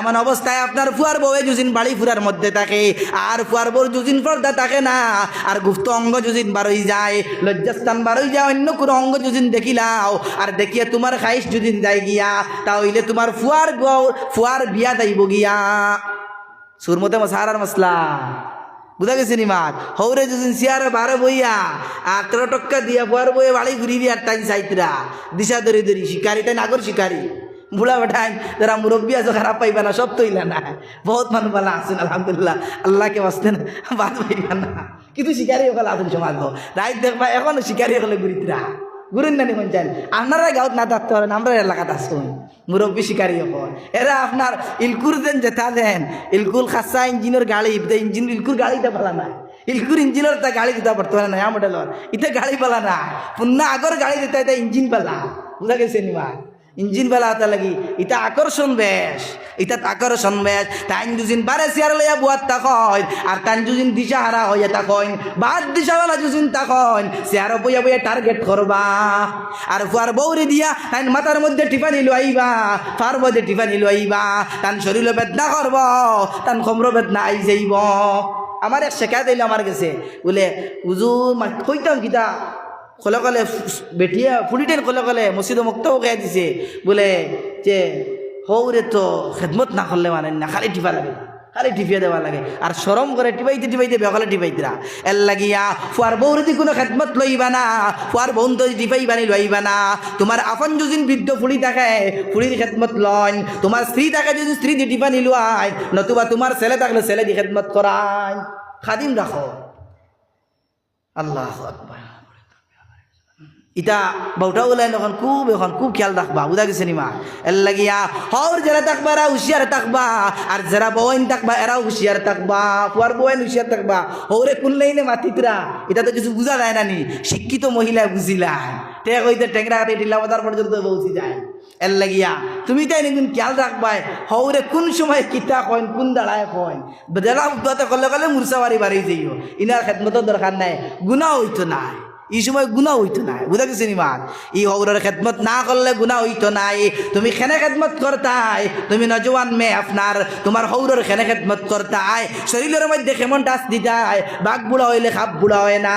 এমন অবস্থায় আপনার ফুয়ার বউয়ে যুজিন বাড়ি ফুরার মধ্যে থাকে, আর ফুয়ার বউর যুজিন পর্দা থাকে না, আর গুপ্ত অঙ্গ যুজিন বারোই যায়, লজ্জাস্থান বারোই যায়, অন্য কোনো অঙ্গ যুজিন দেখিলাও আর দেখিয়ে তোমার খাইশ যুজিন যাই গিয়া, তাহলে তোমার ফুয়ার বিয়া যাইব গিয়া। সুরমতে মশারার মশলা বুঝা গেছে নি মাত হৌরে যুজিন সিয়ারে বারে বইয়া আর 13 টক্কা দিয়া ফুয়ার বইয়ে বাড়ি ঘুরি আর টাইম সাইতরা দিশা ধরি ধরি শিকারি টাই নাগর শিকারি বুড়া বেঠাই যারা মুরব্বী আছে খারাপ পাইবা না, সব তৈলা না, বহুত মানুষ ভালো আছেন আলহামদুলিল্লাহ, আল্লাহকে বাঁচতেন বাদ পাইবা না, কিন্তু শিকারি হলে আছেন সমাজ রাইত দেখবা এখনো শিকারি হলে ঘুরিতরা ঘুরেন না নিখন চান। আপনারা গাঁত না থাকতে পারেন, আমরা এলাকাতে আসুন মুরব্বী শিকারি হল, এরা আপনার ইলকুর দেন যেটা দেন ইলকুল খাসা ইঞ্জিনের গাড়ি ইঞ্জিন ইলকুর গাড়িটা পালা না, ইলকুর ইঞ্জিনের তা গাড়ি দিতে পারতো না, নয়া মডেলর ইটা গাড়ি পালা না, পুন্না আগর গাড়ি দিতে এটা ইঞ্জিন পালা, বুঝা গেছে নিমা ইঞ্জিন বেলা হাতে লাগি ইটা আকর্ষণ বেশ, ইটা আকর্ষণ বেশ। তাইন দুদিন বারে চেয়ার লইয়া বুয়ার তাকন আর তাইন দুদিন দিশা হারা হইয়া তাকন বাদ দিশাওয়ালা দুদিন তাকন চেয়ার বইয়া বইয়া টার্গেট করবা, আর ফুয়ার বৌরে দিয়া তাইন মাথার মধ্যে টিফানি লইবা, ফার মধ্যে টিফানি লইবা, তান শরীরে বেদনা করব, তান কোমর বেদনা আই যাইব। আমার এক শেখা দিল আমার গেছে বলে হুজুর কইতাম কিতা কলে কলে বেটিয়া ফুড়িটেন কলে কলে মসজিদ মুক্তও গাই দিছে বলে যে হৌরে তো খেদমত না করলে মানে না, খালি টিপা লাগে, খালি টিপিয়ে দেওয়া লাগে, আর সরম করে টিপাইতে টিপাইতে বেকালে টিপাইতরা এর লাগিয়া ফুয়ার বউর যদি কোনো খেদমত লইবা না, ফুয়ার বউন তো টিপাই বানি লইবা না। তোমার আপন যদি বৃদ্ধ ফুড়ি থাকে ফুড়ির খেদমত লন, তোমার স্ত্রী থাকে যদি স্ত্রী দিয়ে টিপা নিলুয়াই, নতুবা তোমার ছেলে থাকলে ছেলে দিয়ে খেদমত করাই, খাদিম রাখো। আল্লাহু আকবার। ইটা বউটা ওলাই এখন খুব খেয়াল রাখবা, বুঝা গেছে নিমা এর লাগিয়া হর যারা থাকবা এরা হুঁশিয়ার থাকবা, আর যারা বউন থাকবা এরাও হুঁশিয়ার থাকবা, ফুয়ার বউন হুঁশিয়ার থাকবা। হৌরে কুনলেই নে মাতিতরা এটা তো কিছু বুঝা যায় না নি, শিক্ষিত মহিলা বুঝিলাই টেক হইতে টেংরা হাতে ঢিলা বাজার পর্যন্ত পৌঁছি যায়। এর লাগিয়া তুমি তাই একদিন খেয়াল রাখবাই হৌরে কোন সময় কিতা কইন কোন দাঁড়ায় কইন, যারা উদ্ধাতে করলে গেলে মুরসাবাড়ি বাড়ি যাইও, ইনার খেদমতের দরকার নাই, গুণা হইতো নাই, এই সময় গুণা হইতো নাই, বুঝা গেছে নিমান ই হৌরের খেদমত না করলে গুণা হইতো নাই। তুমি খেনে খেদমত করতাই, তুমি নজওয়ান মেয়ে আপনার তোমার হৌরের খেনে খেদমত করতাই, শরীরের মধ্যে কেমন টাচ দিতাই, বাঘ বুড়া হইলে খাপ বুড়া হয় না,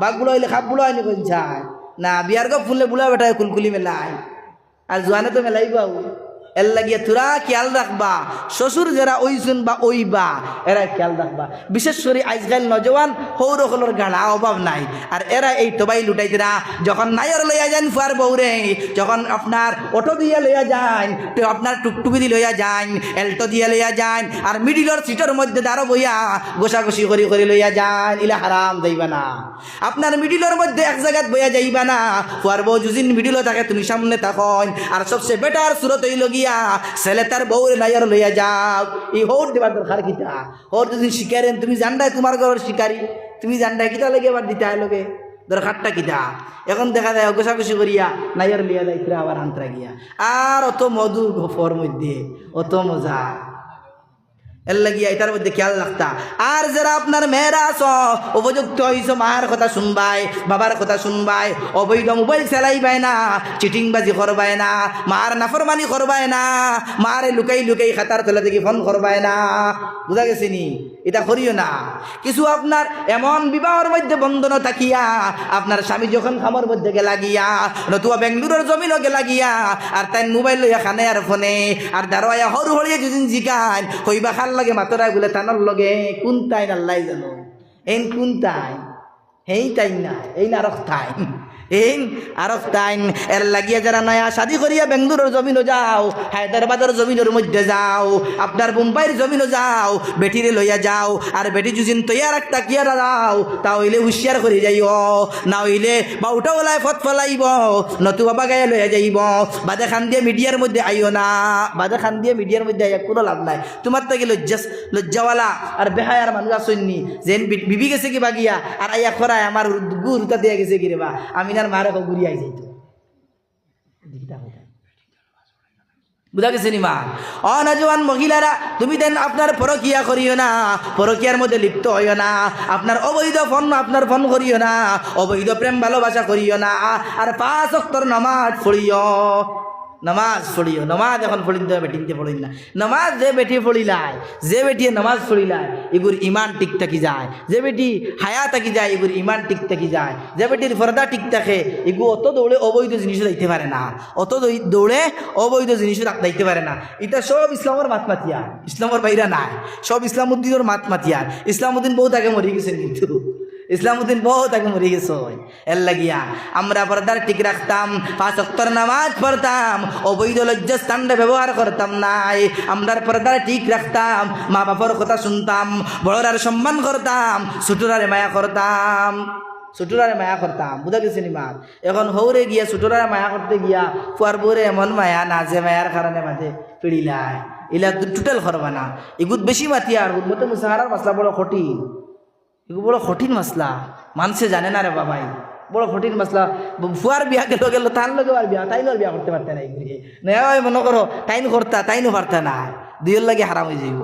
বাঘ বুড়া হইলে খাপ বুড়া হয়নি কোন চায় না, বিয়ার গপ ফুললে বুড়া বেটায় কুলকুলি মেলায়, আর জোয়ানে তো মেলাই বাবু। এর লাগিয়ে তোরা খেয়াল রাখবা, শ্বশুর যারা ওইজন বা ওইবা এরা খেয়াল রাখবা, বিশেষ করে আজকাল নজওয়ান হৌর হলোর গাড়া অভাব নাই, আর এরা এই তোবাই লুটাইতরা যখন নাইর লইয়া যান ফুয়ার বউরে, যখন আপনার অটো দিয়ে লইয়া যান, তো আপনার টুকটুকি দিয়ে লইয়া যান, এল্টো দিয়ে লইয়া যান, আর মিডিলর সিটের মধ্যে দাঁড়ো বইয়া গোসাগুসি করে লইয়া যান, ইলা হারাম যাইবা না। আপনার মিডিলর মধ্যে এক জায়গাত বইয়া যাইবা না, ফুয়ার বউ যুজিন মিডিলও থাকে তুমি সামনে থাকন, আর সবচেয়ে বেটার সুরত হইল গিয়া ছেলে তার বউরে নাইয়ার লইয়া যাও, এই হোর দেবার দরকার কিতা, হোর যদি শিকারেন তুমি জানডাই তোমার ঘরের শিকারি, তুমি জানডাই কিতা লেগে আবার দিতে লগে দরকারটা কিতা। এখন দেখা যায় গোসাগুসি করিয়া নাইয়ার লিয়া যাইতরা আবার আন্তরা গিয়া, আর অত মধু গফর মধ্যে অত মজা, এর লাগিয়া এটার মধ্যে খেয়াল রাখতা। আর যারা আপনার মেয়েরা আস উপযুক্ত হইস মার কথা শুনবাই, বাবার কথা শুনবাই, অবৈধ মোবাইল চালাইবাই না, চিটিংবাজি করবাই না, মার নাফরমানি করবাই না, মারে লুকাই লুকাই খাতার তলে থেকে ফোন করবাই না, বুঝা গেছে নি এটা করিও না। কিছু আপনার এমন বিবাহের মধ্যে বন্ধন থাকিয়া আপনার স্বামী যখন খামর মধ্যে গেলা গিয়া, নতুবা বেঙ্গলুরের জমিনও গেলা গিয়া, আর তাই মোবাইল লইয়া খানে আর ফোনে, আর দাঁড়াইয়া হরু হরিয়ে যদি জিগান কইবা খাল লাগে মাতরাই বলে তানোর লগে কোন টাইম আল্লাহ জানো, এই কোন টাইম এই টাইম না, এই না আরক টাইম, এই আরক টাইম। এর লাগিয়া যারা নয়া শাদি করিয়া বেঙ্গলুরের জমিনও যাও, হায়দ্রাবাদের জমিনের মধ্যে যাও, আপনার মুম্বাইয়ের জমিনও যাও, বেটিরে লইয়া যাও, আর বেটি যুজিন তৈয়ার একটা কিয়া যাও, তা হইলে হুঁশিয়ার করে যাইও, না হইলে বাউটা ওলায় ফত ফলাইব, নতুবা বাগাইয়া লইয়া যাইব, বাদে খান দিয়ে মিডিয়ার মধ্যে আইও না, বাদে খান দিয়ে মিডিয়ার মধ্যে আইয়া কোনো লাভ নাই। তোমার থেকে লজ্জাওয়ালা আর বেহায়ার মানুষ আসেননি যেন বিবি গেছে কি বাগিয়া আর আইয়া খরায় আমার গুরুতা দিয়া গেছে কি রে বা, আমি আর মারে ঘুরি আই যাইতো, বুঝা গেছে নি মা। অনজওয়ান মহিলারা তুমি দেন আপনার পরকিয়া করিও না, পরকিয়ার মধ্যে লিপ্ত হইও না, আপনার অবৈধ ফোন আপনার ফোন করিও না, অবৈধ প্রেম ভালোবাসা করিও না, আর 5 ওয়াক্তের নামাজ পড়িও, নামাজ পড়িও নামাজ এখন পড়িন তো বেটিনতে পড়িন না নামাজ যে বেটি পড়িলায় যে বেটিয়ে নামাজ পড়িলায় এগুর ইমান ঠিক থাকি যায় যে বেটি হায়া থাকি যায় এগুর ইমান ঠিক থাকি যায় যে বেটির ফরদা ঠিক থাকে এগু অত দৌড়ে অবৈধ জিনিসও যাইতে পারে না অত দৌড়ে অবৈধ জিনিসও যাইতে পারে না এটা সব ইসলামের মাত মাতিয়ার ইসলামের বাইরা নাই সব ইসলামউদ্দিনের মাত মাতিয়ার ইসলামউদ্দিন বহুত আগে মরে গেছেন কিন্তু ইসলামউদ্দিন বহুত আগে মরে গেছে এর লাগিয়া আমরা পর্দার ঠিক রাখতাম 5 ওয়াক্তের নামাজ পড়তাম অবৈধ লজ্জাস্থানটা ব্যবহার করতাম নাই আমরা পর্দার ঠিক রাখতাম মা বাবার কথা শুনতাম বড়রার সম্মান করতাম ছোটরারে মায়া করতাম ছোটরারে মায়া করতাম বুঝা গেছে নি মা এখন হৌরে গিয়া ছোটরারে মায়া করতে গিয়া ফুয়ার বউরে এমন মায়া না যে মায়ার কারণে মাঝে পিড়িলায় ইলা টোটাল করবা না এগুত বেশি মাতি আর মতো মুসাহারার মশলা বড় কঠিন এগুলো বড় কঠিন মশলা মানুষে জানে না রে বাবাই বড় কঠিন মশলা ফুয়ার বিয়া গেল তার লোক আর বিয়া তাইনো আর বিয়া করতে পারতে না মনে করো তাইনো করতা তাইনো পারতা না দুইয়ের লাগে হারাম হয়ে যাইব